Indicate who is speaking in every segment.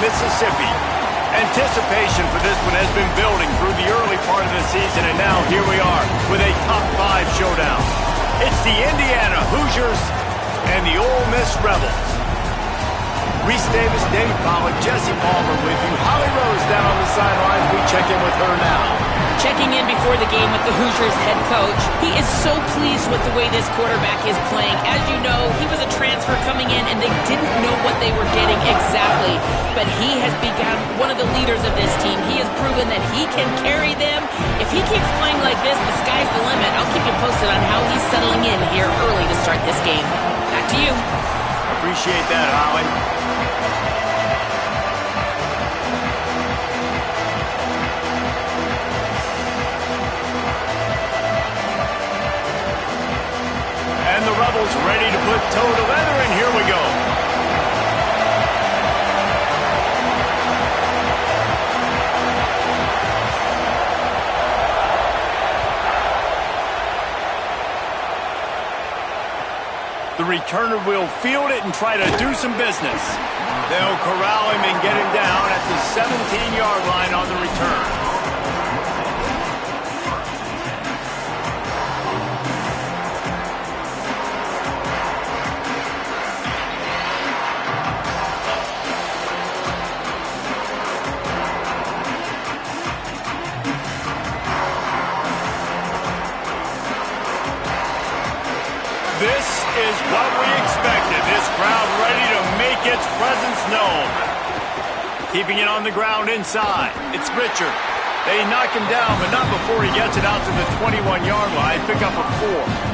Speaker 1: Mississippi. Anticipation for this one has been building through the early part of the season, and now here we are with a top 5 showdown. It's the Indiana Hoosiers and the Ole Miss Rebels. Reese Davis, Dave Pollack, Jesse Palmer with you. Holly Rose down on the sidelines. We check in with her now.
Speaker 2: Checking in before the game with the Hoosiers head coach. He is so pleased with the way this quarterback is playing. As you know, he was a transfer coming in, and they didn't know what they were getting exactly. But he has become one of the leaders of this team. He has proven that he can carry them. If he keeps playing like this, the sky's the limit. I'll keep you posted on how he's settling in here early to start this game. Back to you.
Speaker 1: Appreciate that, Holly. And the Rebels ready to put toe to leather, and here we go. The returner will field it and try to do some business. They'll corral him and get him down at the 17-yard line on the return. This is what we expected. This crowd ready to make its presence known. Keeping it on the ground inside. It's Richard. They knock him down, but not before he gets it out to the 21-yard line. Pick up a 4.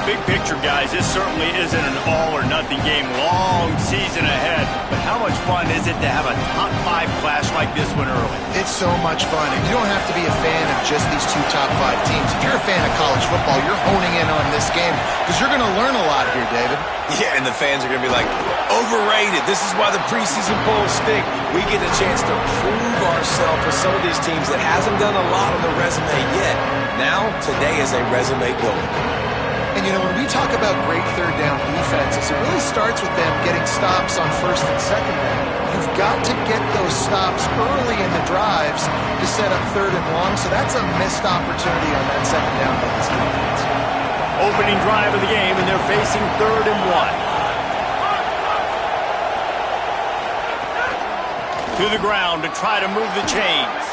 Speaker 1: Big picture, guys, this certainly isn't an all-or-nothing game. Long season ahead. But how much fun is it to have a top 5 clash like this one early?
Speaker 3: It's so much fun. And you don't have to be a fan of just these 2 top 5 teams. If you're a fan of college football, you're honing in on this game because you're going to learn a lot here, David.
Speaker 4: Yeah, and the fans are going to be like, overrated. This is why the preseason polls stick. We get a chance to prove ourselves with some of these teams that hasn't done a lot on the resume yet. Now, today is a resume builder.
Speaker 3: And, you know, when we talk about great third down defenses, it really starts with them getting stops on first and second down. You've got to get those stops early in the drives to set up third and long, so that's a missed opportunity on that second down by this defense.
Speaker 1: Opening drive of the game, and they're facing 3rd and 1. To the ground to try to move the chains.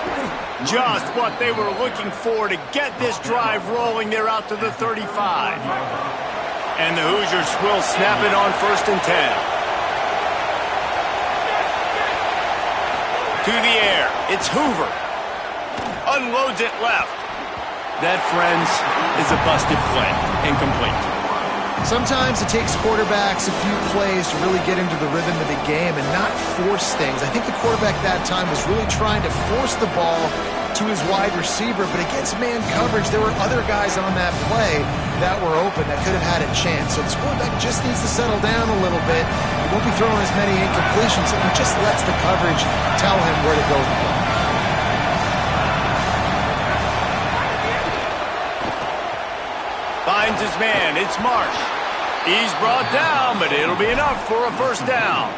Speaker 1: Just what they were looking for to get this drive rolling. They're out to the 35. And the Hoosiers will snap it on 1st and 10. To the air. It's Hoover. Unloads it left. That, friends, is a busted play. Incomplete.
Speaker 3: Sometimes it takes quarterbacks a few plays to really get into the rhythm of the game and not force things. I think the quarterback that time was really trying to force the ball to his wide receiver, but against man coverage, there were other guys on that play that were open that could have had a chance. So this quarterback just needs to settle down a little bit. He won't be throwing as many incompletions, and he just lets the coverage tell him where to go.
Speaker 1: Finds his man. It's Marsh. He's brought down, but it'll be enough for a 1st down.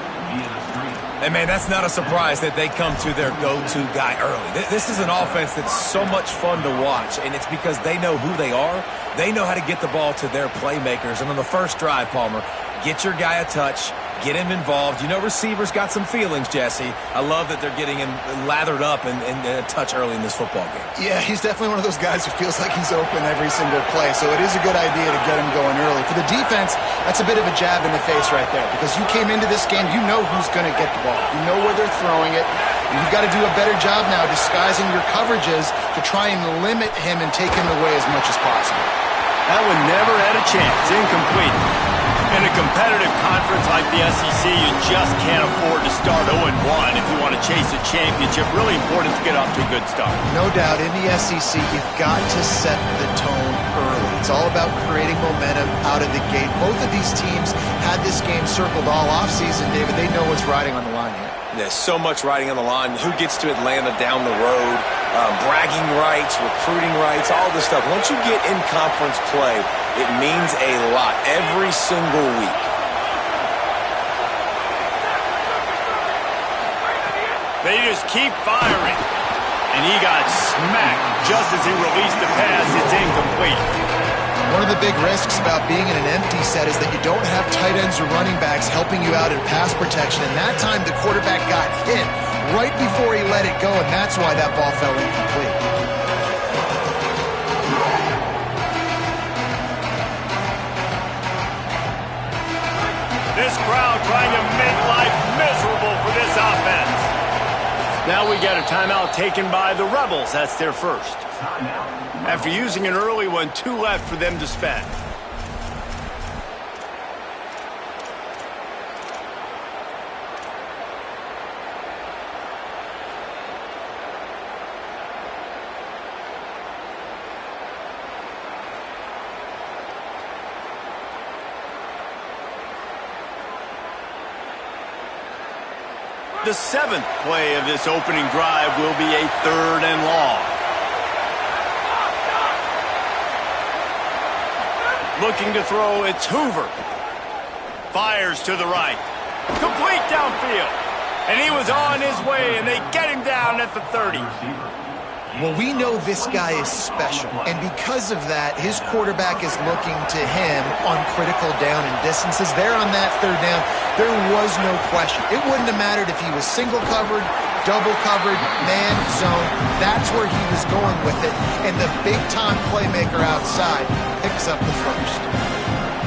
Speaker 4: And, man, that's not a surprise that they come to their go-to guy early. This is an offense that's so much fun to watch, and it's because they know who they are. They know how to get the ball to their playmakers. And on the first drive, Palmer, get your guy a touch, get him involved. You know receivers got some feelings, Jesse. I love that they're getting him lathered up and a touch early in this football game.
Speaker 3: Yeah, he's definitely one of those guys who feels like he's open every single play, so it is a good idea to get him going early. For the defense, that's a bit of a jab in the face right there because you came into this game, you know who's going to get the ball. You know where they're throwing it. You've got to do a better job now disguising your coverages to try and limit him and take him away as much as possible.
Speaker 1: That one never had a chance. Incomplete. In a competitive conference like the SEC, you just can't afford to start 0-1 if you want to chase a championship. Really important to get off to a good start.
Speaker 3: No doubt, in the SEC, you've got to set the tone early. It's all about creating momentum out of the gate. Both of these teams had this game circled all offseason, David. They know what's riding on the line here.
Speaker 4: There's so much riding on the line. Who gets to Atlanta down the road? Bragging rights, recruiting rights, all this stuff. Once you get in conference play, it means a lot every single week.
Speaker 1: They just keep firing. And he got smacked just as he released the pass. It's incomplete.
Speaker 3: One of the big risks about being in an empty set is that you don't have tight ends or running backs helping you out in pass protection. And that time the quarterback got hit right before he let it go, and that's why that ball fell incomplete.
Speaker 1: This crowd trying to make life miserable for this offense. Now we got a timeout taken by the Rebels. That's their first. After using an early one, 2 left for them to spend. The 7th play of this opening drive will be a 3rd and long. Looking to throw, it's Hoover. Fires to the right. Complete downfield. And he was on his way, and they get him down at the 30.
Speaker 3: Well, we know this guy is special, and because of that, his quarterback is looking to him on critical down and distances. There on that 3rd down, there was no question. It wouldn't have mattered if he was single covered, double covered, man, zone. That's where he was going with it, and the big-time playmaker outside picks up the first.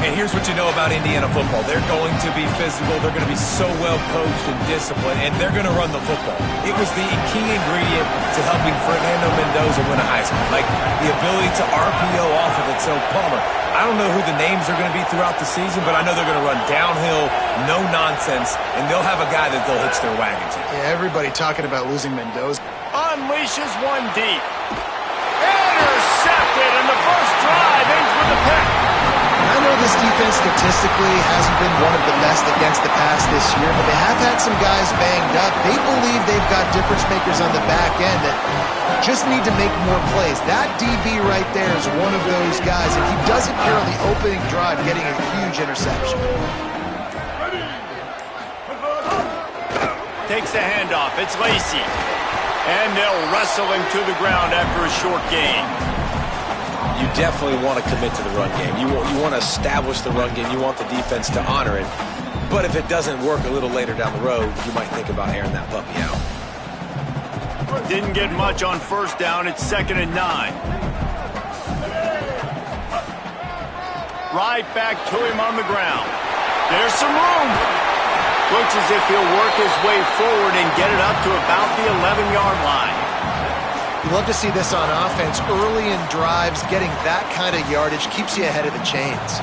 Speaker 4: And here's what you know about Indiana football. They're going to be physical. They're going to be so well coached and disciplined, and they're going to run the football. It was the key ingredient to helping Fernando Mendoza win a Heisman, like the ability to RPO off of it. So, Palmer, I don't know who the names are going to be throughout the season, but I know they're going to run downhill, no nonsense, and they'll have a guy that they'll hitch their wagon to.
Speaker 3: Yeah, everybody talking about losing Mendoza.
Speaker 1: Unleashes one deep. Intercepted, and the first drive ends with a pick.
Speaker 3: I know this defense statistically hasn't been one of the best against the pass this year, but they have had some guys banged up. They believe they've got difference makers on the back end that just need to make more plays. That DB right there is one of those guys, and he does it here on the opening drive, getting a huge interception.
Speaker 1: Takes the handoff. It's Lacy. And they'll wrestle him to the ground after a short gain.
Speaker 5: You definitely want to commit to the run game. You want to establish the run game. You want the defense to honor it. But if it doesn't work a little later down the road, you might think about airing that puppy out.
Speaker 1: Didn't get much on 1st down. It's 2nd and 9. Right back to him on the ground. There's some room. Looks as if he'll work his way forward and get it up to about the 11-yard line.
Speaker 3: You love to see this on offense. Early in drives, getting that kind of yardage keeps you ahead of the chains.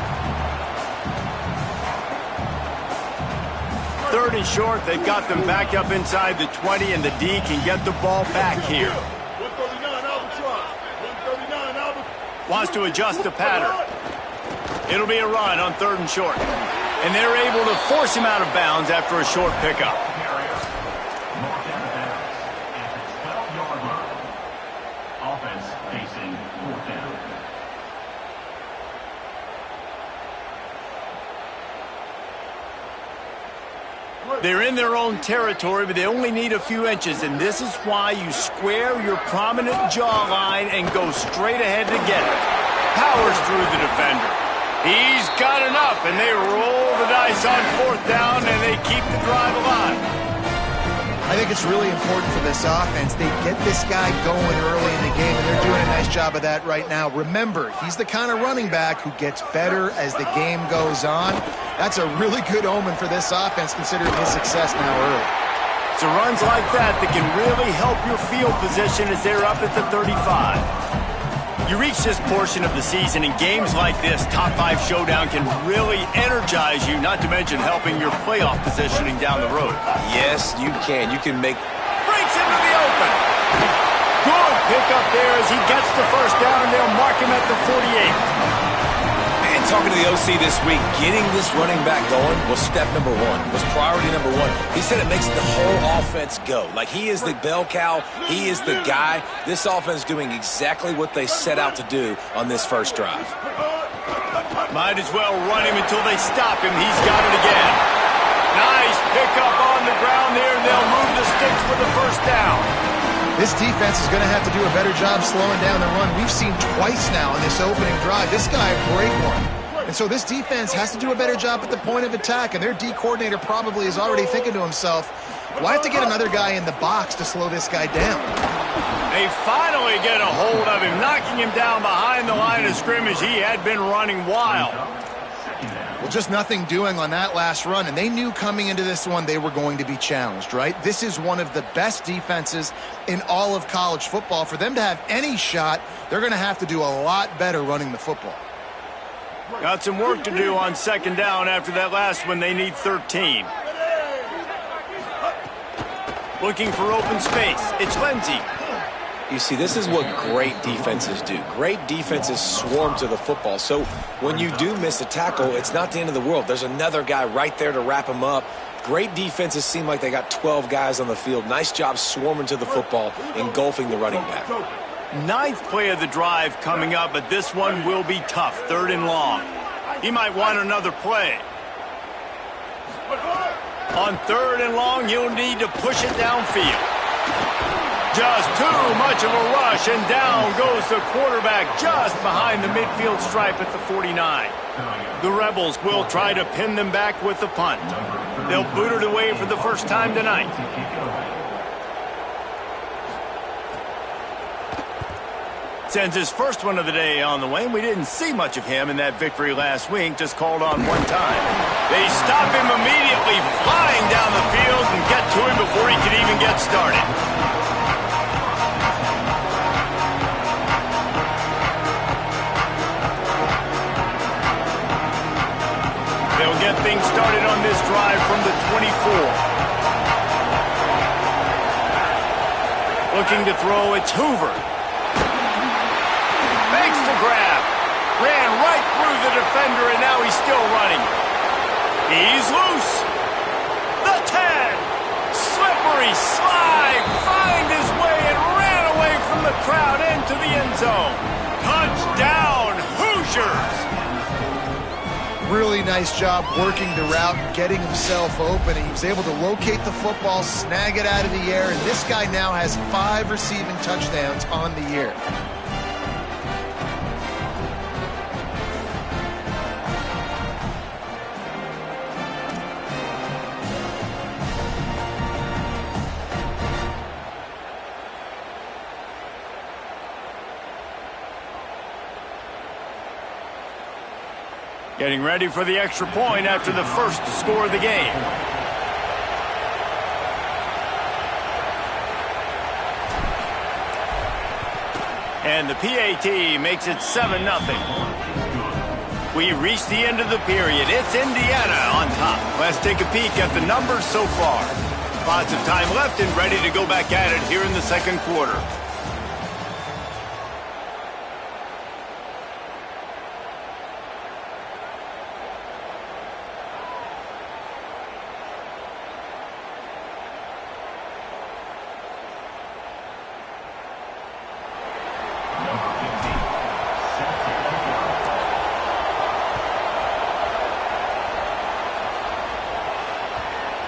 Speaker 1: 3rd and short. They've got them back up inside the 20, and the D can get the ball back here. Wants to adjust the pattern. It'll be a run on 3rd and short. And they're able to force him out of bounds after a short pickup. They're in their own territory, but they only need a few inches, and this is why you square your prominent jawline and go straight ahead to get it. Powers through the defender. He's got enough, and they roll the dice on 4th down, and they keep the drive alive.
Speaker 3: I think it's really important for this offense. They get this guy going early in the game, and they're doing a nice job of that right now. Remember, he's the kind of running back who gets better as the game goes on. That's a really good omen for this offense, considering his success now early.
Speaker 1: It's runs like that can really help your field position as they're up at the 35. You reach this portion of the season, and games like this, top 5 showdown, can really energize you, not to mention helping your playoff positioning down the road.
Speaker 5: Yes, you can. You can make...
Speaker 1: Breaks into the open. Good pickup there as he gets the 1st down, and they'll mark him at the 48.
Speaker 5: And talking to the OC this week, getting this running back going was step number 1, was priority number 1. He said it makes the whole offense go. Like, he is the bell cow. He is the guy. This offense doing exactly what they set out to do on this first drive.
Speaker 1: Might as well run him until they stop him. He's got it again. Nice pickup on the ground there, and they'll move the sticks for the first down.
Speaker 3: This defense is going to have to do a better job slowing down the run. We've seen twice now in this opening drive. This guy a great one. And so this defense has to do a better job at the point of attack, and their D coordinator probably is already thinking to himself, well, I have to get another guy in the box to slow this guy down.
Speaker 1: They finally get a hold of him, knocking him down behind the line of scrimmage. He had been running wild.
Speaker 3: Well, just nothing doing on that last run, and they knew coming into this one they were going to be challenged, right? This is one of the best defenses in all of college football. For them to have any shot, they're going to have to do a lot better running the football.
Speaker 1: Got some work to do on second down after that last one. They need 13. Looking for open space. It's Lindsey.
Speaker 5: You see, this is what great defenses do. Great defenses swarm to the football. So when you do miss a tackle, it's not the end of the world. There's another guy right there to wrap him up. Great defenses seem like they got 12 guys on the field. Nice job swarming to the football, engulfing the running back.
Speaker 1: 9th play of the drive coming up, but this one will be tough. 3rd and long. He might want another play. On 3rd and long, you'll need to push it downfield. Just too much of a rush, and down goes the quarterback just behind the midfield stripe at the 49. The Rebels will try to pin them back with the punt. They'll boot it away for the first time tonight. Sends his first one of the day on the way. We didn't see much of him in that victory last week, just called on one time. They stop him immediately, flying down the field, and get to him before he can even get started. They'll get things started on this drive from the 24. Looking to throw, it's Hoover. Makes the grab. Ran right through the defender, and now he's still running. He's loose. The 10. Slippery slide. Find his way and ran away from the crowd into the end zone. Touchdown, Hoosiers.
Speaker 3: Really nice job working the route, getting himself open. He was able to locate the football, snag it out of the air, and this guy now has 5 receiving touchdowns on the year.
Speaker 1: Getting ready for the extra point after the first score of the game. And the PAT makes it 7-0. We reach the end of the period. It's Indiana on top. Let's take a peek at the numbers so far. Lots of time left and ready to go back at it here in the second quarter.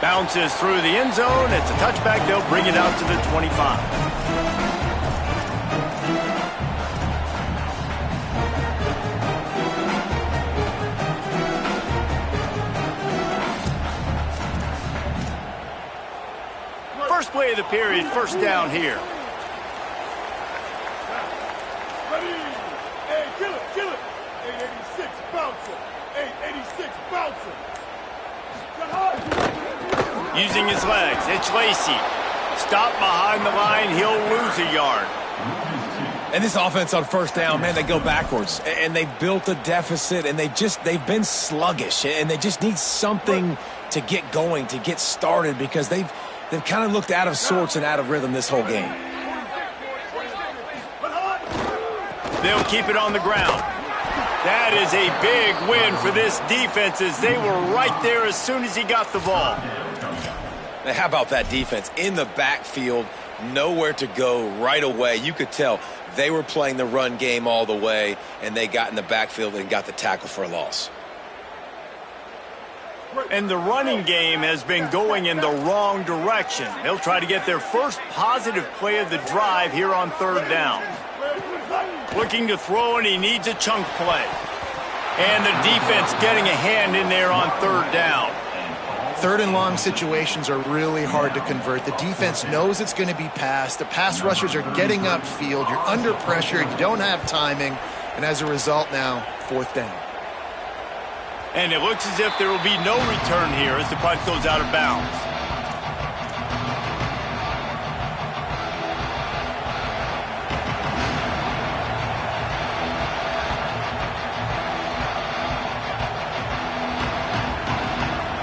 Speaker 1: Bounces through the end zone. It's a touchback. They'll bring it out to the 25. First play of the period, first down here.
Speaker 6: Ready? Hey, kill it. 886 bouncer. 886 bouncer.
Speaker 1: Using his legs, it's Lacey. Stop behind the line, he'll lose a yard.
Speaker 4: And this offense on first down, man, they go backwards. And they built a deficit, and they've been sluggish. And they just need something to get going, to get started, because they've kind of looked out of sorts and out of rhythm this whole game.
Speaker 1: They'll keep it on the ground. That is a big win for this defense, as they were right there as soon as he got the ball.
Speaker 5: Now, how about that defense? In the backfield, nowhere to go right away. You could tell they were playing the run game all the way, and they got in the backfield and got the tackle for a loss.
Speaker 1: And the running game has been going in the wrong direction. They'll try to get their first positive play of the drive here on third down. Looking to throw, and he needs a chunk play. And the defense getting a hand in there on third down.
Speaker 3: Third and long situations are really hard to convert. The defense knows it's going to be passed. The pass rushers are getting upfield. You're under pressure. You don't have timing. And as a result now, fourth down.
Speaker 1: And it looks as if there will be no return here as the punt goes out of bounds.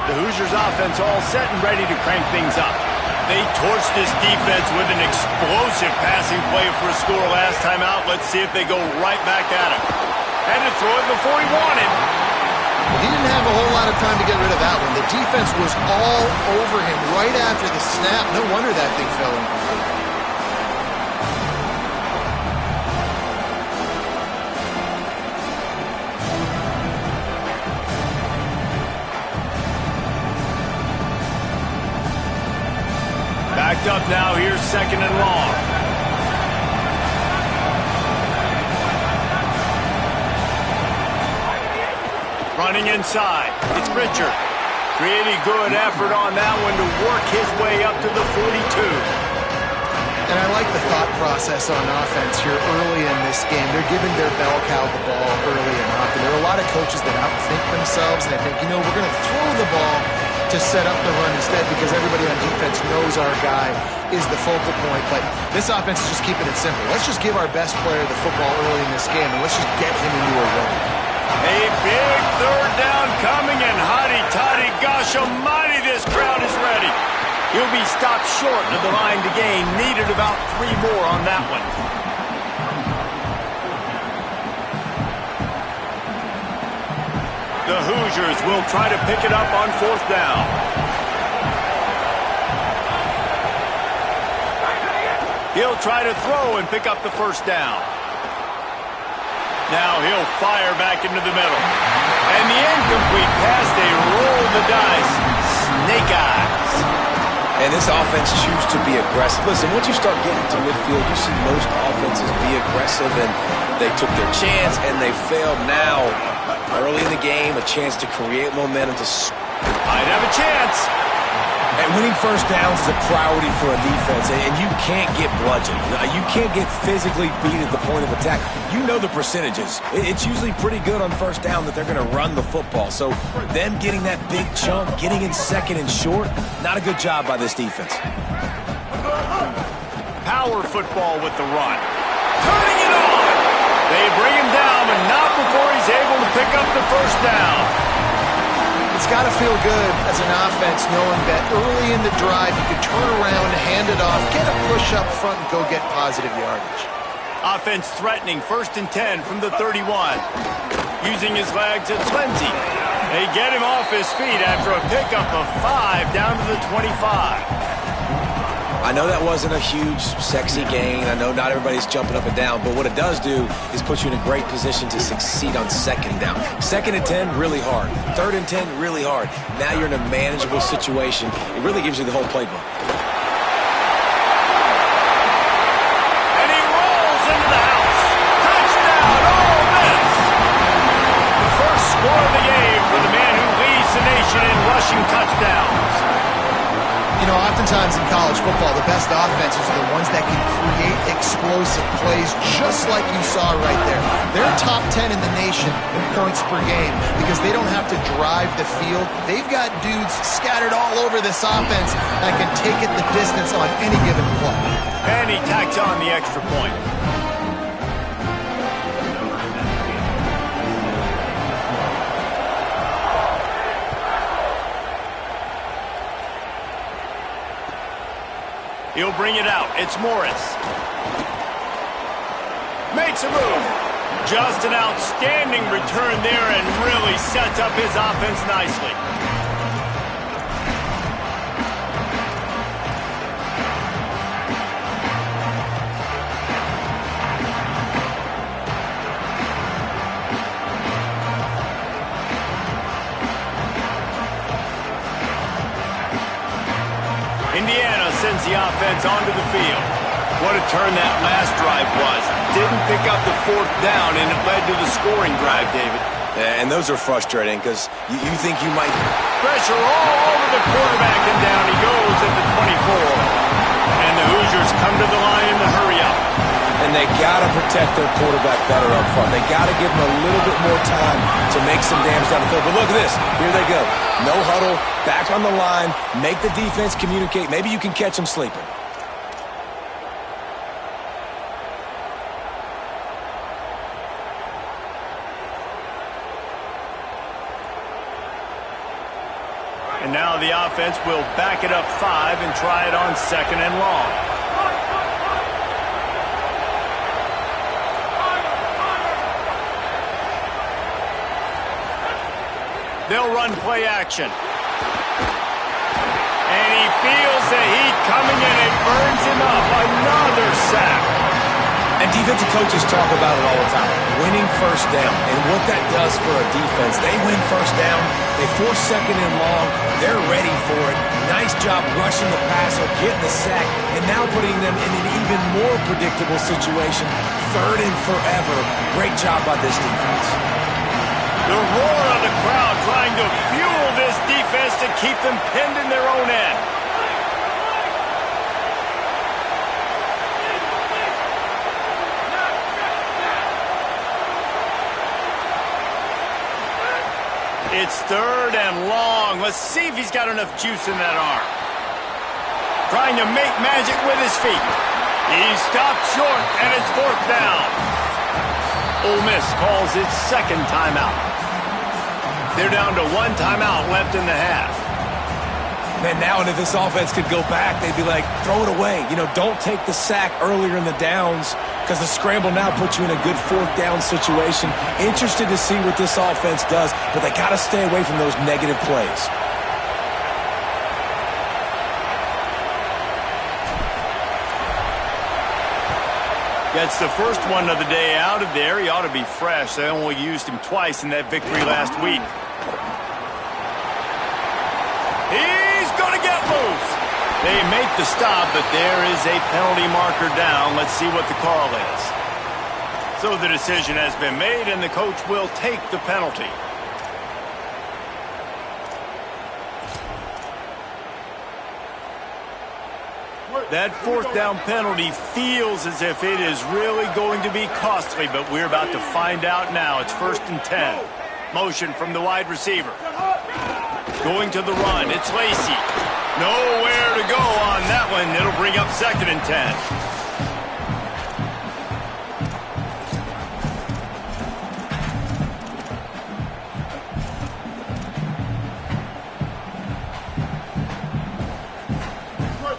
Speaker 1: The Hoosiers offense all set and ready to crank things up. They torched this defense with an explosive passing play for a score last time out. Let's see if they go right back at him. Had to throw it before he wanted.
Speaker 3: He didn't have a whole lot of time to get rid of that one. The defense was all over him right after the snap. No wonder that thing fell incomplete.
Speaker 1: Backed up now, here's second and long. Running inside, it's Pritchard. Pretty good effort on that one to work his way up to the 42.
Speaker 3: And I like the thought process on offense here early in this game. They're giving their bell cow the ball early and often. There are a lot of coaches that outthink themselves, and they think, you know, we're going to throw the ball to set up the run instead because everybody on defense knows our guy is the focal point. But this offense is just keeping it simple. Let's just give our best player the football early in this game, and let's just get him into a run.
Speaker 1: A big third down coming, and hotty-toddy, gosh almighty, this crowd is ready. He'll be stopped short of the line to gain. Needed about 3 more on that one. The Hoosiers will try to pick it up on fourth down. He'll try to throw and pick up the first down. Now he'll fire back into the middle. And the incomplete pass, they roll the dice. Snake eyes.
Speaker 5: And this offense chooses to be aggressive. Listen, once you start getting to midfield, you see most offenses be aggressive, and they took their chance, and they failed now. Early in the game, a chance to create momentum.
Speaker 1: Might have a chance.
Speaker 5: And winning first downs is a priority for a defense, and you can't get bludgeoned. You can't get physically beat at the point of attack. You know the percentages. It's usually pretty good on first down that they're going to run the football. So them getting that big chunk, getting in second and short, not a good job by this defense.
Speaker 1: Power football with the run. Turning it on. They bring him down, but not before he's able to pick up the first down.
Speaker 3: It's got to feel good as an offense knowing that early in the drive you can turn around, hand it off, get a push up front, and go get positive yardage.
Speaker 1: Offense threatening, 1st and 10 from the 31. Using his legs, it's Lindsey. They get him off his feet after a pickup of 5 down to the 25.
Speaker 5: I know that wasn't a huge, sexy gain. I know not everybody's jumping up and down, but what it does do is put you in a great position to succeed on second down. 2nd and 10, really hard. 3rd and 10, really hard. Now you're in a manageable situation. It really gives you the whole playbook.
Speaker 1: And he rolls into the house. Touchdown, Ole Miss! The first score of the game for the man who leads the nation in rushing touchdowns.
Speaker 3: You know, oftentimes in college football, the best offenses are the ones that can create explosive plays just like you saw right there. They're top 10 in the nation in points per game because they don't have to drive the field. They've got dudes scattered all over this offense that can take it the distance on any given play.
Speaker 1: And he tacks on the extra point. He'll bring it out. It's Morris. Makes a move. Just an outstanding return there and really sets up his offense nicely. Indiana sends the offense onto the field. What a turn that last drive was. Didn't pick up the fourth down, and it led to the scoring drive, David.
Speaker 5: Yeah, and those are frustrating because you think you might...
Speaker 1: Pressure all over the quarterback, and down he goes at the 24. And the Hoosiers come to the line in the hurry-up.
Speaker 5: And they got to protect their quarterback better up front. They got to give him a little bit more time to make some damage down the field. But look at this. Here they go. No huddle, back on the line, make the defense communicate. Maybe you can catch them sleeping.
Speaker 1: And now the offense will back it up 5 and try it on 2nd and long. They'll run play action. And he feels the heat coming in. It burns him up. Another sack.
Speaker 5: And defensive coaches talk about it all the time, winning first down. And what that does for a defense, they win first down, they force 2nd and long, they're ready for it. Nice job rushing the passer, getting the sack, and now putting them in an even more predictable situation, 3rd and forever. Great job by this defense.
Speaker 1: The roar of the crowd trying to fuel this defense to keep them pinned in their own end. It's 3rd and long. Let's see if he's got enough juice in that arm. Trying to make magic with his feet. He stopped short, and it's 4th down. Ole Miss calls its 2nd timeout. They're down to 1 timeout left in the half.
Speaker 5: Man, now and if this offense could go back, they'd be like, throw it away. You know, don't take the sack earlier in the downs because the scramble now puts you in a good 4th down situation. Interested to see what this offense does, but they got to stay away from those negative plays.
Speaker 1: Gets the first one of the day out of there. He ought to be fresh. They only used him twice in that victory last week. He's going to get loose. They make the stop, but there is a penalty marker down. Let's see what the call is. So the decision has been made, and the coach will take the penalty. That 4th down penalty feels as if it is really going to be costly, but we're about to find out now. It's 1st and 10. Motion from the wide receiver. Going to the run. It's Lacy. Nowhere to go on that one. It'll bring up 2nd and 10.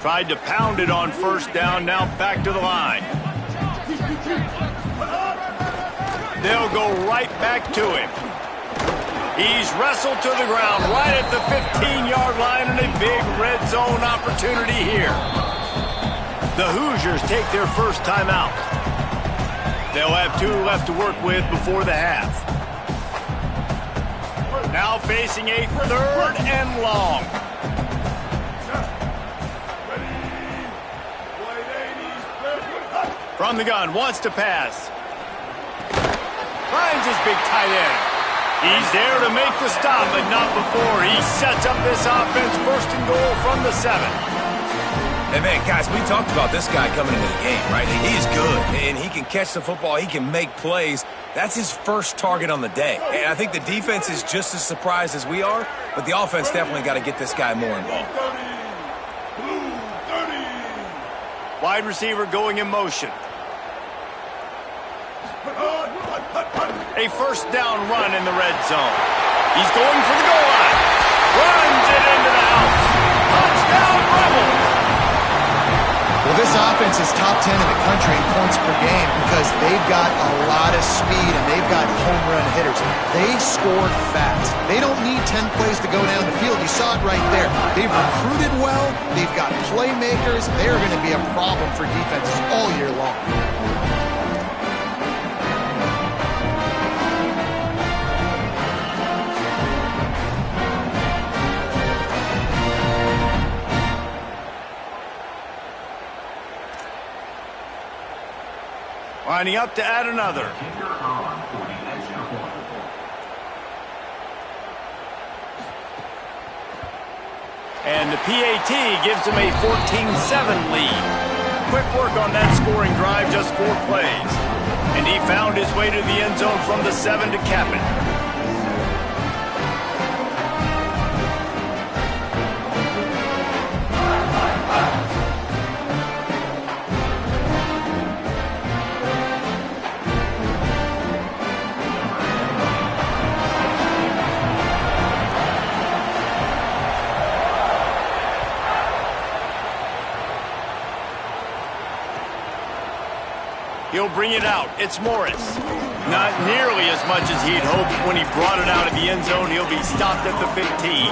Speaker 1: Tried to pound it on 1st down, now back to the line. They'll go right back to him. He's wrestled to the ground right at the 15-yard line, and a big red zone opportunity here. The Hoosiers take their first timeout. They'll have 2 left to work with before the half. Now facing a 3rd and long. From the gun, wants to pass. Finds his big tight end. He's there to make the stop, but not before he sets up this offense 1st and goal from the 7.
Speaker 5: And man, guys, we talked about this guy coming into the game, right? He's good, and he can catch the football. He can make plays. That's his first target on the day. And I think the defense is just as surprised as we are, but the offense definitely got to get this guy more involved.
Speaker 1: Wide receiver going in motion. A 1st down run in the red zone. He's going for the goal line. Runs it into the house. Touchdown, Rebels!
Speaker 3: Well, this offense is top 10 in the country in points per game because they've got a lot of speed and they've got home run hitters. They scored fast. They don't need 10 plays to go down the field. You saw it right there. They've recruited well. They've got playmakers. They're going to be a problem for defenses all year long.
Speaker 1: Lining up to add another. And the PAT gives them a 14-7 lead. Quick work on that scoring drive, just 4 plays. And he found his way to the end zone from the 7 to cap it. He'll bring it out. It's Morris. Not nearly as much as he'd hoped when he brought it out of the end zone. He'll be stopped at the 15.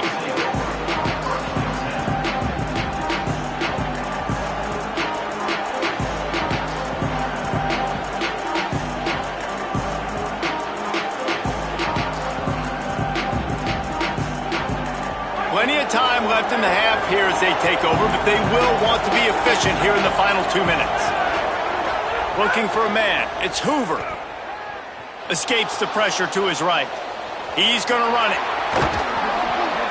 Speaker 1: Plenty of time left in the half here as they take over, but they will want to be efficient here in the final 2 minutes. Looking for a man. It's Hoover. Escapes the pressure to his right. He's going to run it.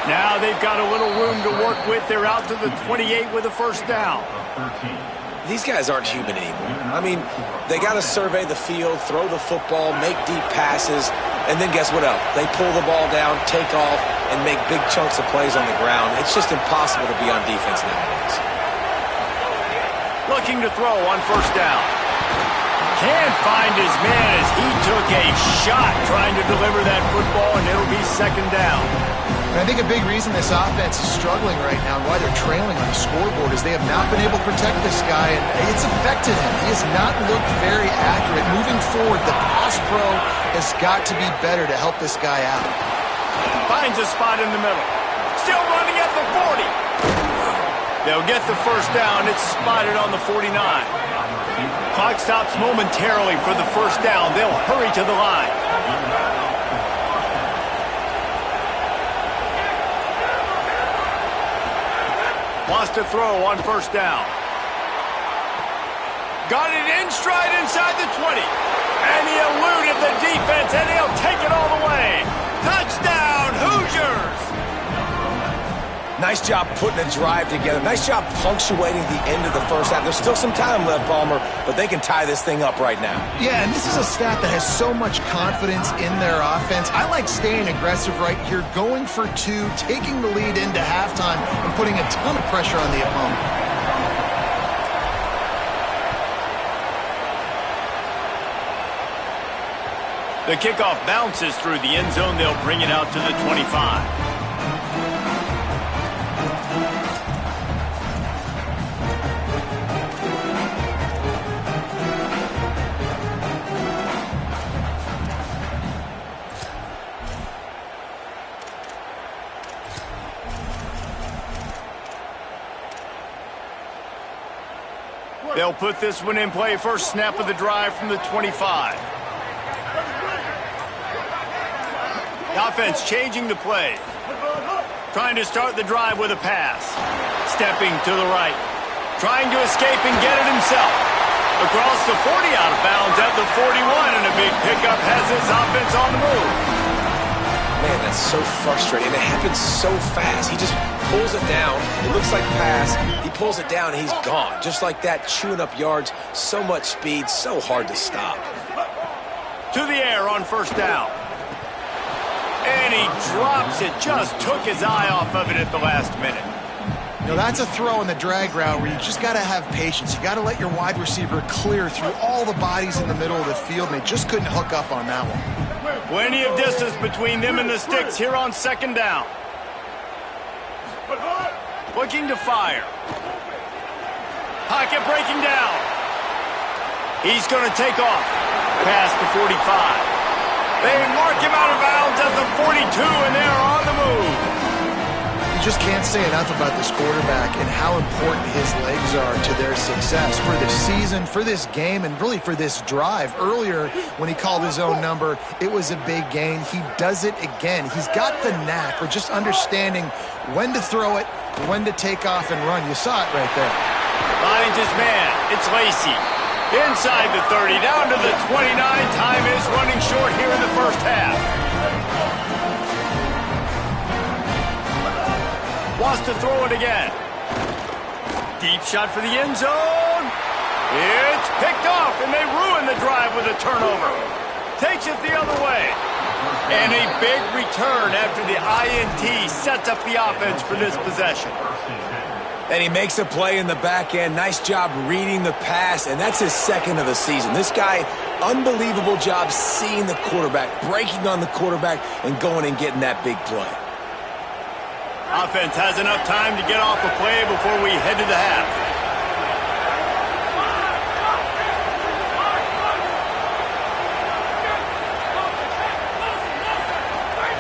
Speaker 1: Now they've got a little room to work with. They're out to the 28 with a first down.
Speaker 5: These guys aren't human anymore. I mean, they got to survey the field, throw the football, make deep passes, and then guess what else? They pull the ball down, take off, and make big chunks of plays on the ground. It's just impossible to be on defense nowadays.
Speaker 1: Looking to throw on first down. Can't find his man as he took a shot trying to deliver that football, and it'll be second down.
Speaker 3: And I think a big reason this offense is struggling right now, why they're trailing on the scoreboard, is they have not been able to protect this guy, and it's affected him. He has not looked very accurate. Moving forward, the pass pro has got to be better to help this guy out.
Speaker 1: Finds a spot in the middle. Still running at the 40. They'll get the first down. It's spotted on the 49. Clock stops momentarily for the first down. They'll hurry to the line. Wants to throw on first down. Got it in stride inside the 20. And he eluded the defense, and he'll take it all the way. Touchdown, Hoosiers!
Speaker 5: Nice job putting a drive together. Nice job punctuating the end of the first half. There's still some time left, Palmer, but they can tie this thing up right now.
Speaker 3: Yeah, and this is a staff that has so much confidence in their offense. I like staying aggressive right here, going for 2, taking the lead into halftime, and putting a ton of pressure on the opponent.
Speaker 1: The kickoff bounces through the end zone. They'll bring it out to the 25. They'll put this one in play. First snap of the drive from the 25. The offense changing the play. Trying to start the drive with a pass. Stepping to the right. Trying to escape and get it himself. Across the 40, out of bounds at the 41, and a big pickup has this offense on the move.
Speaker 5: Man, that's so frustrating. It happens so fast. He just pulls it down. It looks like pass. He pulls it down, and he's gone. Just like that, chewing up yards. So much speed, so hard to stop.
Speaker 1: To the air on first down. And he drops it. Just took his eye off of it at the last minute.
Speaker 3: You know, that's a throw in the drag route where you just got to have patience. You got to let your wide receiver clear through all the bodies in the middle of the field, and they just couldn't hook up on that one.
Speaker 1: Plenty of distance between them and the sticks here on second down. Looking to fire. Pocket breaking down. He's going to take off past the 45. They mark him out of bounds at the 42, and they're on the move.
Speaker 3: You just can't say enough about this quarterback and how important his legs are to their success for this season, for this game, and really for this drive. Earlier, when he called his own number, it was a big gain. He does it again. He's got the knack for just understanding when to throw it, when to take off and run. You saw it right there.
Speaker 1: Finds his man. It's Lacy. Inside the 30, down to the 29. Time is running short here in the first half. Wants to throw it again. Deep shot for the end zone. It's picked off, and they ruin the drive with a turnover. Takes it the other way. And a big return after the INT sets up the offense for this possession.
Speaker 5: And he makes a play in the back end. Nice job reading the pass, and that's his second of the season. This guy, unbelievable job seeing the quarterback, breaking on the quarterback, and going and getting that big play.
Speaker 1: Offense has enough time to get off a play before we head to the half.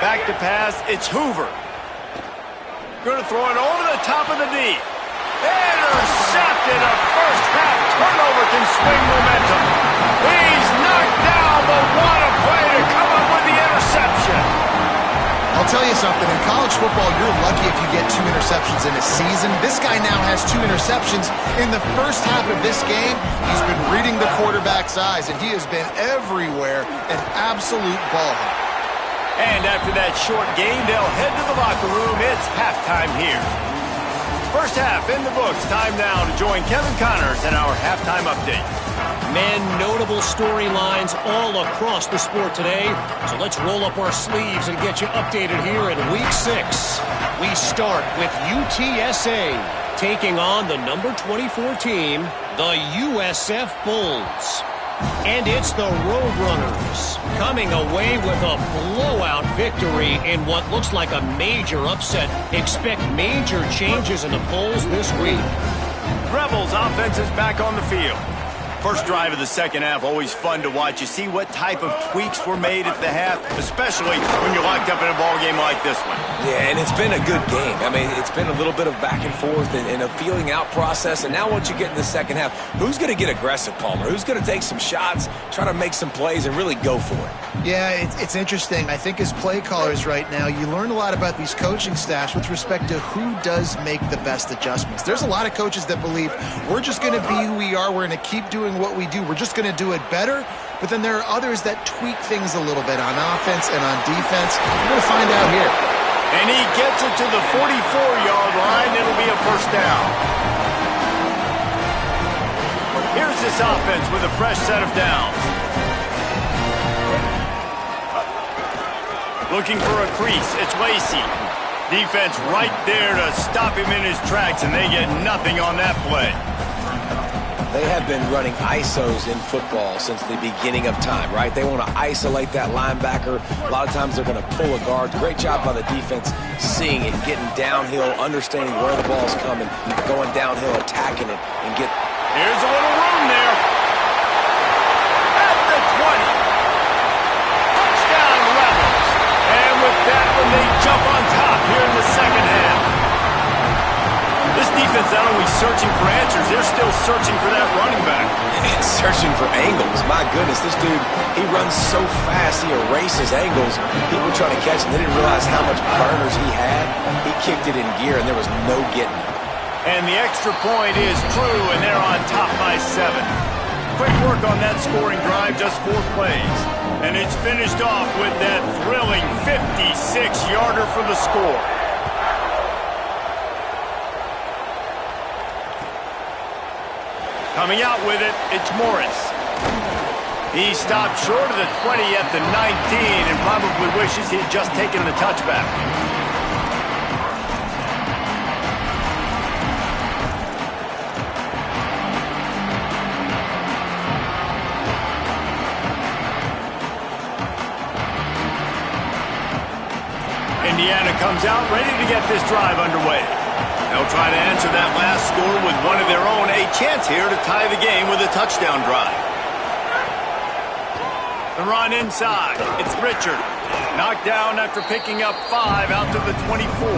Speaker 1: Back to pass, it's Hoover. Going to throw it over the top of the D. Intercepted. A first half turnover can swing momentum. He's knocked down, but what a play to come up with the interception.
Speaker 3: I'll tell you something, in college football, you're lucky if you get 2 interceptions in a season. This guy now has 2 interceptions. In the first half of this game, he's been reading the quarterback's eyes, and he has been everywhere, an absolute ball.
Speaker 1: And after that short game, they'll head to the locker room. It's halftime here. First half in the books. Time now to join Kevin Connors in our halftime update.
Speaker 7: Men, notable storylines all across the sport today. So let's roll up our sleeves and get you updated here in Week 6. We start with UTSA taking on the number 24 team, the USF Bulls. And it's the Roadrunners coming away with a blowout victory in what looks like a major upset. Expect major changes in the polls this week.
Speaker 1: Rebels offense is back on the field. First drive of the second half, always fun to watch. You see what type of tweaks were made at the half, especially when you're locked up in a ball game like this one.
Speaker 5: Yeah, and it's been a good game. I mean, it's been a little bit of back and forth and a feeling out process. And now once you get in the second half, who's going to get aggressive, Palmer? Who's going to take some shots, try to make some plays, and really go for it?
Speaker 3: Yeah, it's interesting. I think as play callers right now, you learn a lot about these coaching staffs with respect to who does make the best adjustments. There's a lot of coaches that believe we're just going to be who we are. We're going to keep doing what we do. We're just going to do it better. But then there are others that tweak things a little bit on offense and on defense. We're going to find out here.
Speaker 1: And he gets it to the 44-yard line. It'll be a first down. Here's this offense with a fresh set of downs. Looking for a crease. It's Lacey. Defense right there to stop him in his tracks, and they get nothing on that play.
Speaker 5: They have been running ISOs in football since the beginning of time, right? They want to isolate that linebacker. A lot of times they're going to pull a guard. Great job by the defense seeing it, getting downhill, understanding where the ball's coming, going downhill, attacking it, and get...
Speaker 1: Here's a little room there. At the 20. Touchdown, Rebels. And with that one, they jump on top here in the second half. This defense not only searching for answers, they're still searching for that running back.
Speaker 5: And searching for angles. My goodness, this dude, he runs so fast, he erases angles. People trying to catch him, they didn't realize how much burners he had. He kicked it in gear, and there was no getting it.
Speaker 1: And the extra point is true, and they're on top by 7. Quick work on that scoring drive, just 4 plays. And it's finished off with that thrilling 56-yarder for the score. Coming out with it, it's Morris. He stopped short of the 20 at the 19 and probably wishes he'd just taken the touchback. Indiana comes out ready to get this drive underway. They'll try to answer that last score with one of their own. A chance here to tie the game with a touchdown drive. The run inside. It's Richard. Knocked down after picking up 5 out to the 24.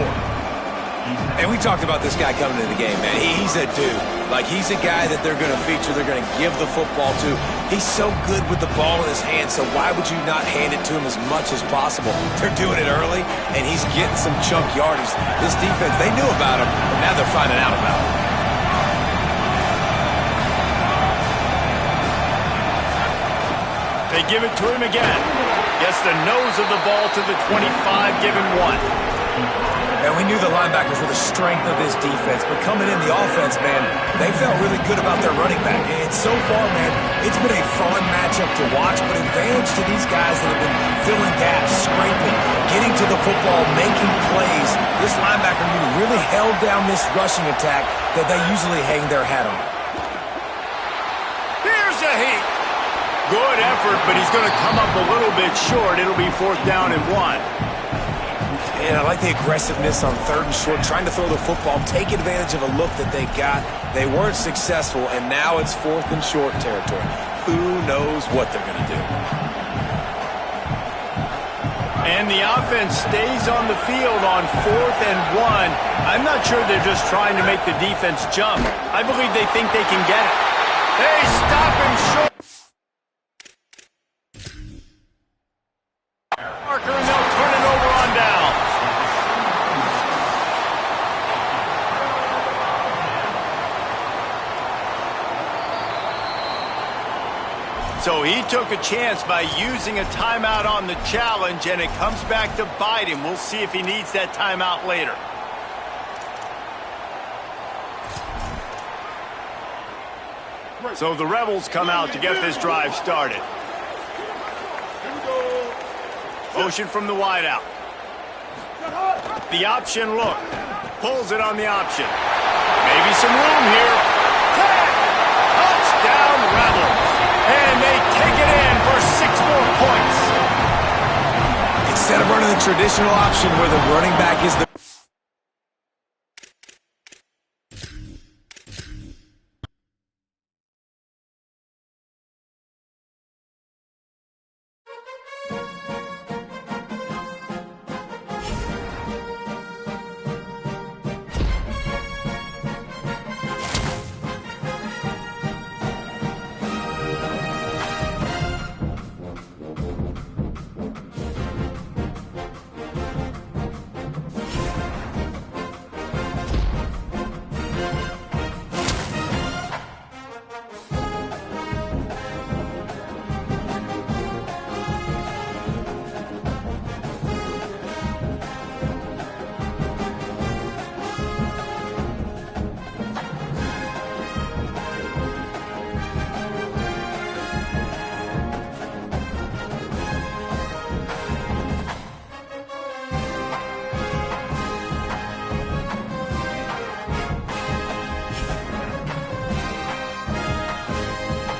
Speaker 5: And we talked about this guy coming into the game, man. He's a dude. Like, he's a guy that they're going to feature, they're going to give the football to. He's so good with the ball in his hand, so why would you not hand it to him as much as possible? They're doing it early, and he's getting some chunk yardage. This defense, they knew about him, but now they're finding out about him.
Speaker 1: They give it to him again. Gets the nose of the ball to the 25, giving 1.
Speaker 4: And we knew the linebackers were the strength of this defense, but coming in the offense, man, they felt really good about their running back. And so far, man, it's been a fun matchup to watch, but advantage to these guys that have been filling gaps, scraping, getting to the football, making plays. This linebacker unit really held down this rushing attack that they usually hang their hat on.
Speaker 1: Here's a heat. Good effort, but he's going to come up a little bit short. It'll be 4th down and 1.
Speaker 4: And I like the aggressiveness on 3rd and short, trying to throw the football, take advantage of a look that they got. They weren't successful, and now it's 4th and short territory. Who knows what they're going to do?
Speaker 1: And the offense stays on the field on 4th and 1. I'm not sure they're just trying to make the defense jump. I believe they think they can get it. They stop him short. Marker, and they'll turn it over on down. So he took a chance by using a timeout on the challenge, and it comes back to bite him. We'll see if he needs that timeout later. So the Rebels come out to get this drive started. Motion from the wideout. The option look. Pulls it on the option. Maybe some room here. Touchdown Rebels. And they take it in for 6 more points.
Speaker 4: Instead of running the traditional option where the running back is the